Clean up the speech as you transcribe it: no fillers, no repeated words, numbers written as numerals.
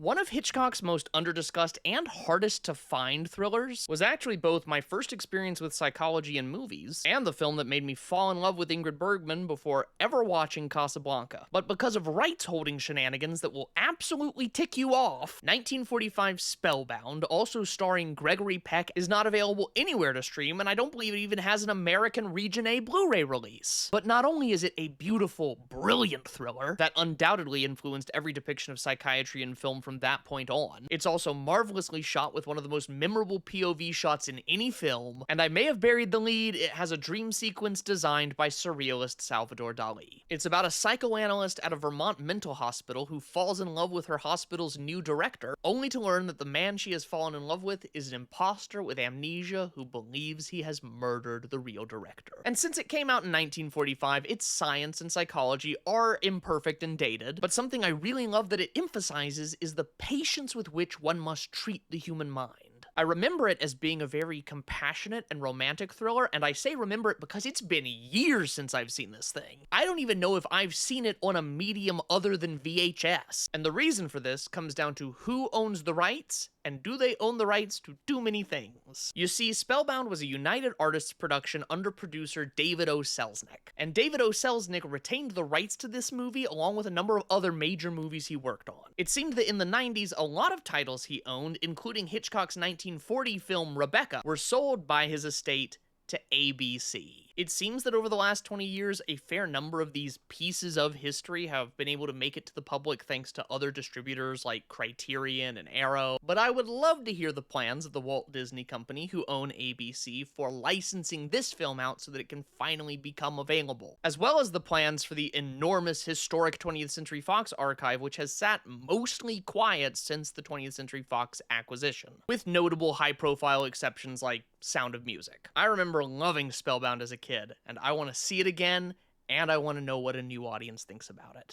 One of Hitchcock's most underdiscussed and hardest to find thrillers was actually both my first experience with psychology in movies and the film that made me fall in love with Ingrid Bergman before ever watching Casablanca. But because of rights-holding shenanigans that will absolutely tick you off, 1945's Spellbound, also starring Gregory Peck, is not available anywhere to stream, and I don't believe it even has an American Region A Blu-ray release. But not only is it a beautiful, brilliant thriller that undoubtedly influenced every depiction of psychiatry in film from that point on, it's also marvelously shot with one of the most memorable POV shots in any film, and I may have buried the lead, it has a dream sequence designed by surrealist Salvador Dali. It's about a psychoanalyst at a Vermont mental hospital who falls in love with her hospital's new director, only to learn that the man she has fallen in love with is an imposter with amnesia who believes he has murdered the real director. And since it came out in 1945, its science and psychology are imperfect and dated, but something I really love that it emphasizes is the patience with which one must treat the human mind. I remember it as being a very compassionate and romantic thriller, and I say remember it because it's been years since I've seen this thing. I don't even know if I've seen it on a medium other than VHS, and the reason for this comes down to who owns the rights, and do they own the rights to too many things? You see, Spellbound was a United Artists production under producer David O. Selznick, and David O. Selznick retained the rights to this movie along with a number of other major movies he worked on. It seemed that in the 90s, a lot of titles he owned, including Hitchcock's 1940 film Rebecca, were sold by his estate to ABC. It seems that over the last 20 years, a fair number of these pieces of history have been able to make it to the public thanks to other distributors like Criterion and Arrow, but I would love to hear the plans of the Walt Disney Company, who own ABC, for licensing this film out so that it can finally become available, as well as the plans for the enormous historic 20th Century Fox archive, which has sat mostly quiet since the 20th Century Fox acquisition, with notable high-profile exceptions like Sound of Music. I remember loving Spellbound as a kid, and I want to see it again, and I want to know what a new audience thinks about it.